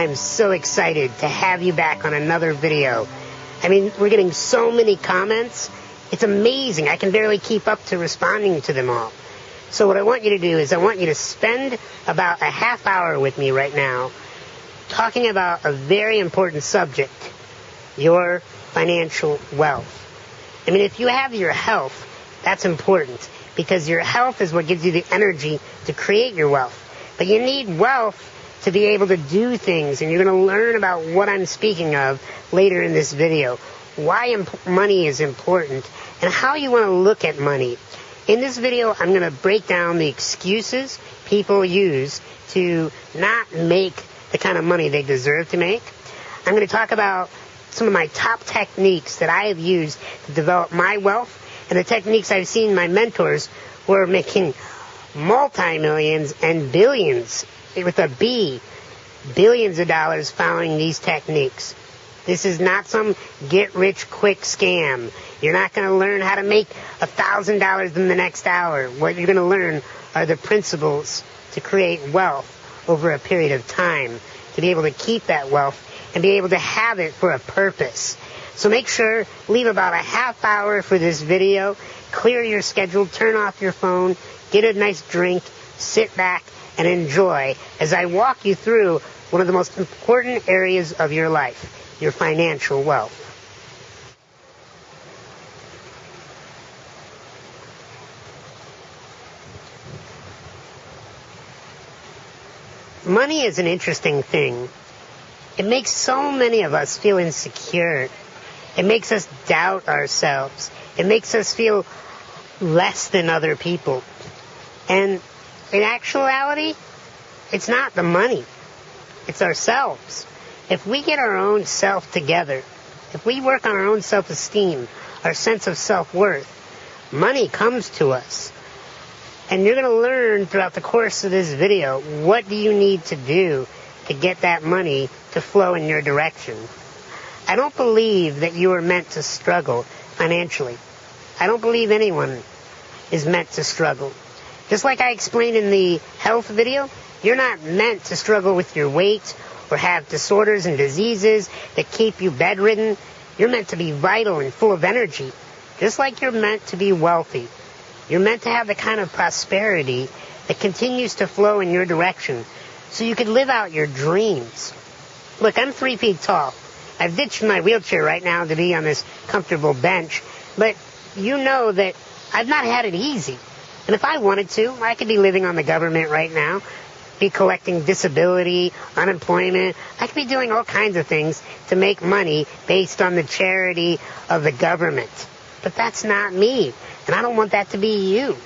I'm so excited to have you back on another video. I mean, we're getting so many comments. It's amazing. I can barely keep up to responding to them all. So what I want you to do is I want you to spend about a half hour with me right now talking about a very important subject, your financial wealth. I mean, if you have your health, that's important because your health is what gives you the energy to create your wealth. But you need wealth to be able to do things, and you're going to learn about what I'm speaking of later in this video, why money is important, and how you want to look at money. In this video, I'm going to break down the excuses people use to not make the kind of money they deserve to make. I'm going to talk about some of my top techniques that I have used to develop my wealth and the techniques I've seen my mentors who are making multi-millions and billions, with a B, billions of dollars following these techniques. This is not some get-rich-quick scam. You're not going to learn how to make $1,000 in the next hour. What you're going to learn are the principles to create wealth over a period of time, to be able to keep that wealth and be able to have it for a purpose. So make sure, leave about a half hour for this video, clear your schedule, turn off your phone, get a nice drink, sit back, and enjoy as I walk you through one of the most important areas of your life, your financial wealth. Money is an interesting thing. It makes so many of us feel insecure. It makes us doubt ourselves. It makes us feel less than other people. And in actuality, it's not the money. It's ourselves. If we get our own self together, if we work on our own self-esteem, our sense of self-worth, money comes to us. And you're going to learn throughout the course of this video, what do you need to do to get that money to flow in your direction. I don't believe that you are meant to struggle financially. I don't believe anyone is meant to struggle. Just like I explained in the health video, you're not meant to struggle with your weight or have disorders and diseases that keep you bedridden. You're meant to be vital and full of energy, just like you're meant to be wealthy. You're meant to have the kind of prosperity that continues to flow in your direction so you can live out your dreams. Look, I'm 3 feet tall. I've ditched my wheelchair right now to be on this comfortable bench, but you know that I've not had it easy. And if I wanted to, I could be living on the government right now, be collecting disability, unemployment. I could be doing all kinds of things to make money based on the charity of the government. But that's not me, and I don't want that to be you.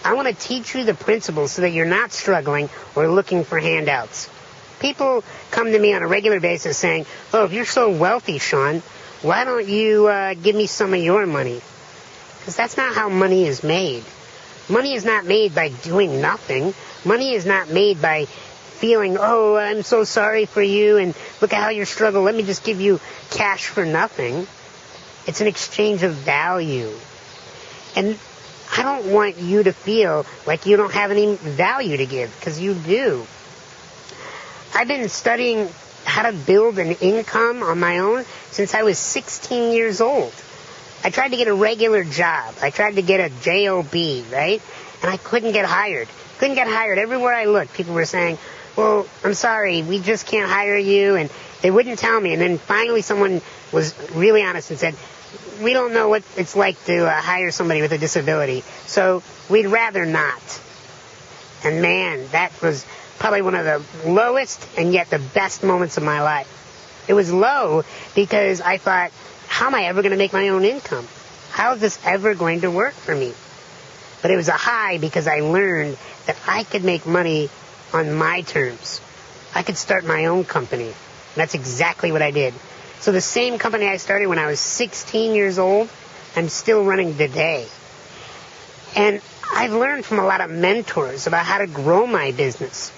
I want to teach you the principles so that you're not struggling or looking for handouts. People come to me on a regular basis saying, oh, if you're so wealthy, Sean, why don't you give me some of your money? Because that's not how money is made. Money is not made by doing nothing. Money is not made by feeling, oh, I'm so sorry for you, and look at how you're struggling. Let me just give you cash for nothing. It's an exchange of value. And I don't want you to feel like you don't have any value to give, because you do. I've been studying how to build an income on my own since I was 16 years old. I tried to get a regular job. I tried to get a job, right? And I couldn't get hired. Couldn't get hired. Everywhere I looked, people were saying, well, I'm sorry, we just can't hire you. And they wouldn't tell me. And then finally someone was really honest and said, we don't know what it's like to hire somebody with a disability, so we'd rather not. And man, that was probably one of the lowest and yet the best moments of my life. It was low because I thought, how am I ever going to make my own income? How is this ever going to work for me? But it was a high because I learned that I could make money on my terms. I could start my own company. And that's exactly what I did. So the same company I started when I was 16 years old, I'm still running today. And I've learned from a lot of mentors about how to grow my business.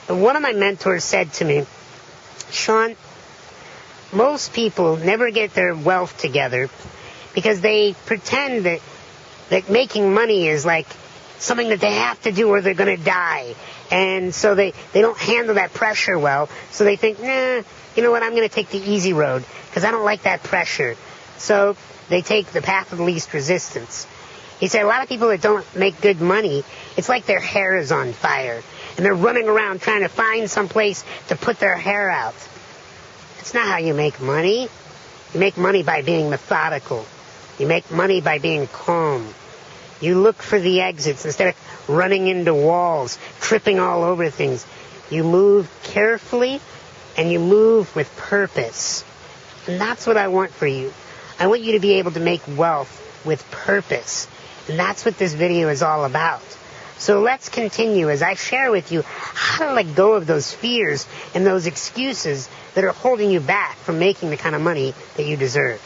And one of my mentors said to me, Sean, most people never get their wealth together because they pretend that making money is like something that they have to do or they're going to die. And so they don't handle that pressure well. So they think, nah, you know what, I'm going to take the easy road because I don't like that pressure. So they take the path of least resistance. He said a lot of people that don't make good money, it's like their hair is on fire. And they're running around trying to find some place to put their hair out. That's not how you make money. You make money by being methodical. You make money by being calm. You look for the exits instead of running into walls, tripping all over things. You move carefully and you move with purpose. And that's what I want for you. I want you to be able to make wealth with purpose. And that's what this video is all about. So let's continue as I share with you how to let go of those fears and those excuses that are holding you back from making the kind of money that you deserve.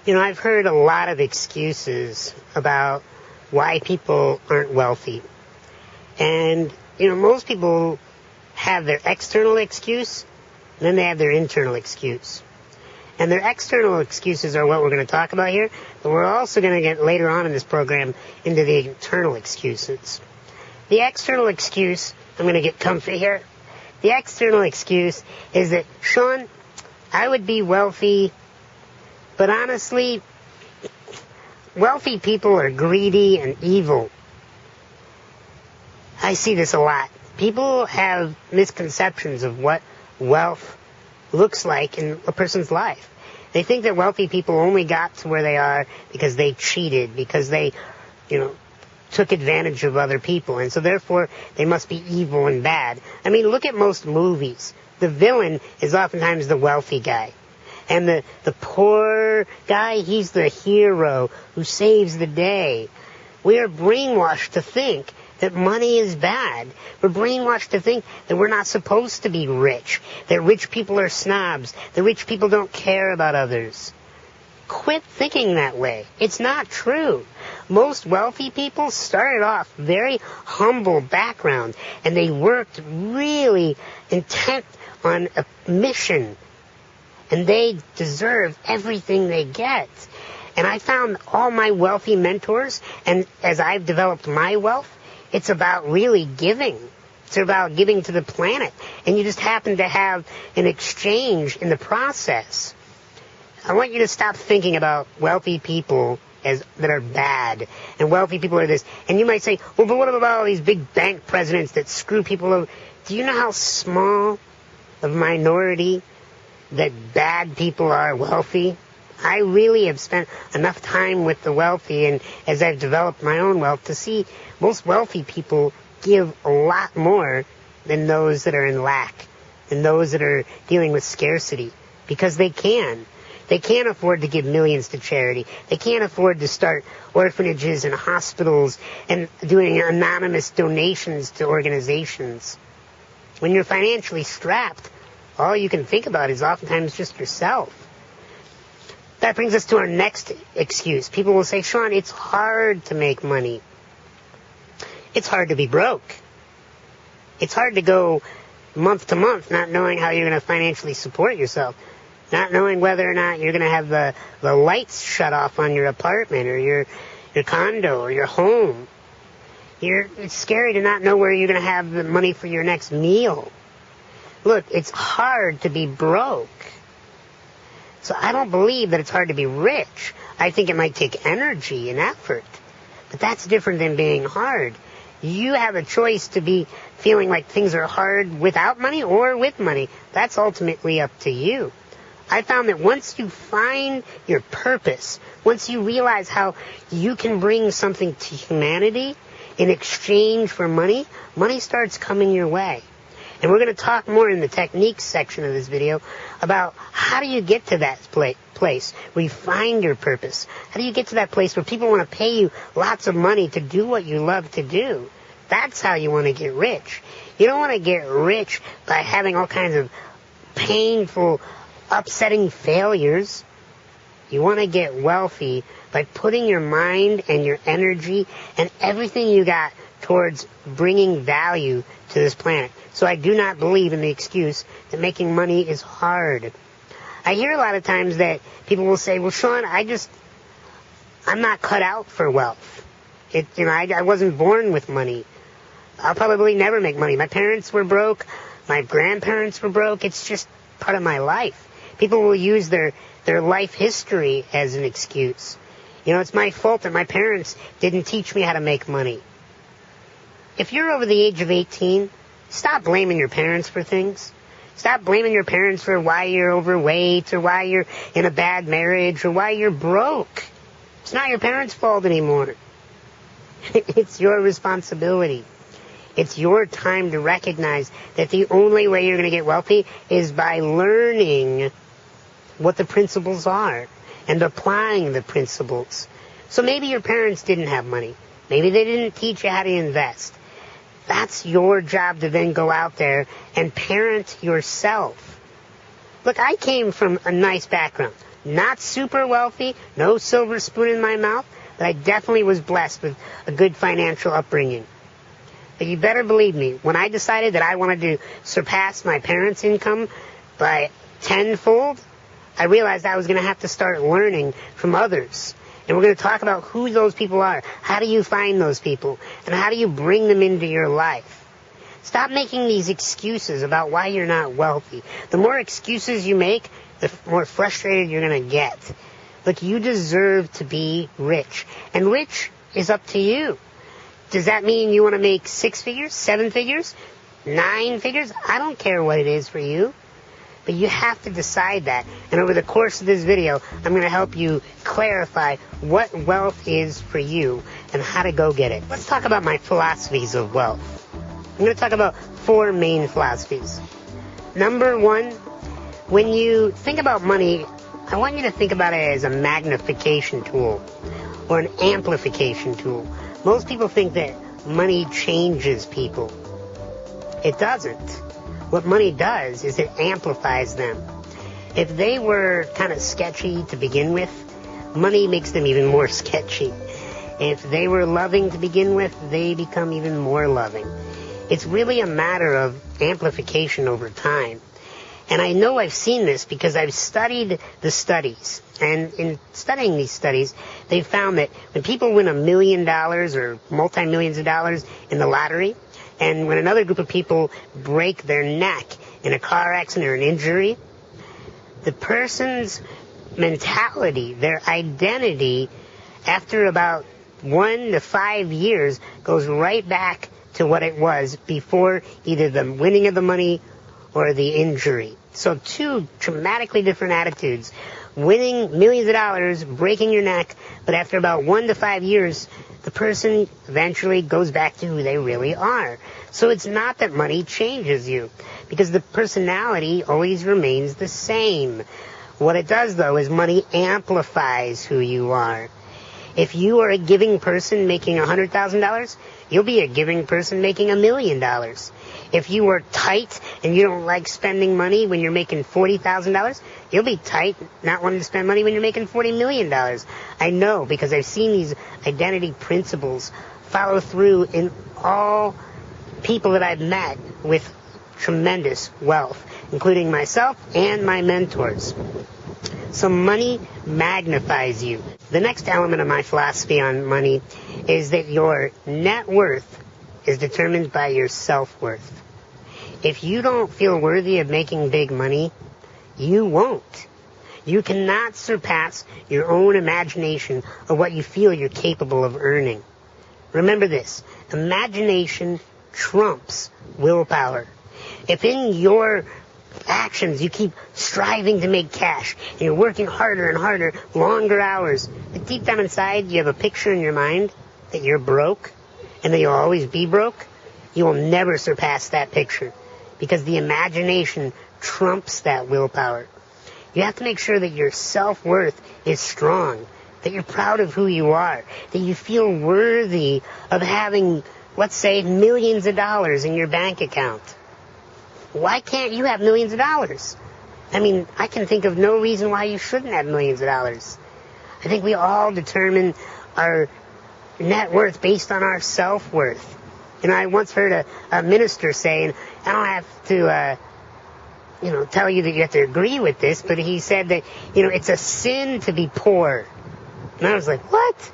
You know, I've heard a lot of excuses about why people aren't wealthy. And, you know, most people have their external excuse, and then they have their internal excuse. And their external excuses are what we're going to talk about here, but we're also going to get later on in this program into the internal excuses. The external excuse, I'm going to get comfy here. The external excuse is that, Sean, I would be wealthy, but honestly, wealthy people are greedy and evil. I see this a lot. People have misconceptions of what wealth looks like in a person's life. They think that wealthy people only got to where they are because they cheated, because they, took advantage of other people, and so therefore they must be evil and bad. I mean, look at most movies. The villain is oftentimes the wealthy guy. And the poor guy, he's the hero who saves the day. We are brainwashed to think that money is bad. We're brainwashed to think that we're not supposed to be rich, that rich people are snobs, that rich people don't care about others. Quit thinking that way. It's not true. Most wealthy people started off very humble background, and they worked really intent on a mission, and they deserve everything they get. And I found all my wealthy mentors, and as I've developed my wealth, it's about really giving. It's about giving to the planet. And you just happen to have an exchange in the process. I want you to stop thinking about wealthy people that are bad, and wealthy people are this. And you might say, well, but what about all these big bank presidents that screw people over? Do you know how small of a minority that bad people are wealthy? I really have spent enough time with the wealthy, and as I've developed my own wealth, to see most wealthy people give a lot more than those that are in lack, and those that are dealing with scarcity, because they can. They can't afford to give millions to charity. They can't afford to start orphanages and hospitals and doing anonymous donations to organizations. When you're financially strapped, all you can think about is oftentimes just yourself. That brings us to our next excuse. People will say, Sean, it's hard to make money. It's hard to be broke. It's hard to go month to month not knowing how you're going to financially support yourself, not knowing whether or not you're going to have the lights shut off on your apartment or your condo or your home. It's scary to not know where you're going to have the money for your next meal. Look, it's hard to be broke. So I don't believe that it's hard to be rich. I think it might take energy and effort. But that's different than being hard. You have a choice to be feeling like things are hard without money or with money. That's ultimately up to you. I found that once you find your purpose, once you realize how you can bring something to humanity in exchange for money, money starts coming your way. And we're going to talk more in the techniques section of this video about how do you get to that place where you find your purpose. How do you get to that place where people want to pay you lots of money to do what you love to do? That's how you want to get rich. You don't want to get rich by having all kinds of painful, upsetting failures. You want to get wealthy by putting your mind and your energy and everything you got towards bringing value to this planet. So I do not believe in the excuse that making money is hard. I hear a lot of times that people will say, well, Sean, I'm not cut out for wealth. I wasn't born with money. I'll probably never make money. My parents were broke. My grandparents were broke. It's just part of my life. People will use their life history as an excuse. It's my fault that my parents didn't teach me how to make money. If you're over the age of 18, stop blaming your parents for things. Stop blaming your parents for why you're overweight or why you're in a bad marriage or why you're broke. It's not your parents' fault anymore. It's your responsibility. It's your time to recognize that the only way you're going to get wealthy is by learning what the principles are and applying the principles. So maybe your parents didn't have money. Maybe they didn't teach you how to invest. That's your job to then go out there and parent yourself. Look, I came from a nice background. Not super wealthy, no silver spoon in my mouth, but I definitely was blessed with a good financial upbringing. But you better believe me, when I decided that I wanted to surpass my parents' income by tenfold, I realized I was going to have to start learning from others. And we're going to talk about who those people are. How do you find those people? And how do you bring them into your life? Stop making these excuses about why you're not wealthy. The more excuses you make, the more frustrated you're going to get. Look, you deserve to be rich. And rich is up to you. Does that mean you want to make 6 figures, 7 figures, 9 figures? I don't care what it is for you. But you have to decide that. And over the course of this video, I'm going to help you clarify what wealth is for you and how to go get it. Let's talk about my philosophies of wealth. I'm going to talk about 4 main philosophies. Number 1, when you think about money, I want you to think about it as a magnification tool or an amplification tool. Most people think that money changes people. It doesn't. What money does is it amplifies them. If they were kind of sketchy to begin with, money makes them even more sketchy. If they were loving to begin with, they become even more loving. It's really a matter of amplification over time. And I know I've seen this because I've studied the studies. And in studying these studies, they found that when people win $1 million or multi-millions of dollars in the lottery, and when another group of people break their neck in a car accident or an injury, the person's mentality, their identity, after about 1 to 5 years, goes right back to what it was before either the winning of the money or the injury. So 2 dramatically different attitudes. Winning millions of dollars, breaking your neck, but after about 1 to 5 years, the person eventually goes back to who they really are. So it's not that money changes you, because the personality always remains the same. What it does, though, is money amplifies who you are. If you are a giving person making $100,000, you'll be a giving person making $1 million. If you are tight and you don't like spending money when you're making $40,000, you'll be tight, not wanting to spend money when you're making $40 million. I know, because I've seen these identity principles follow through in all people that I've met with tremendous wealth, including myself and my mentors. So money magnifies you. The next element of my philosophy on money is that your net worth is determined by your self-worth. If you don't feel worthy of making big money, you won't. You cannot surpass your own imagination of what you feel you're capable of earning. Remember this, imagination trumps willpower. If in your actions you keep striving to make cash and you're working harder and harder, longer hours, but deep down inside you have a picture in your mind that you're broke and that you'll always be broke, you will never surpass that picture, because the imagination trumps that willpower. You have to make sure that your self-worth is strong, that you're proud of who you are, that you feel worthy of having, let's say, millions of dollars in your bank account. Why can't you have millions of dollars? I mean, I can think of no reason why you shouldn't have millions of dollars. I think we all determine our net worth based on our self-worth. You know, I once heard a minister say, and I don't have to, tell you that you have to agree with this, but he said that, it's a sin to be poor. And I was like, what?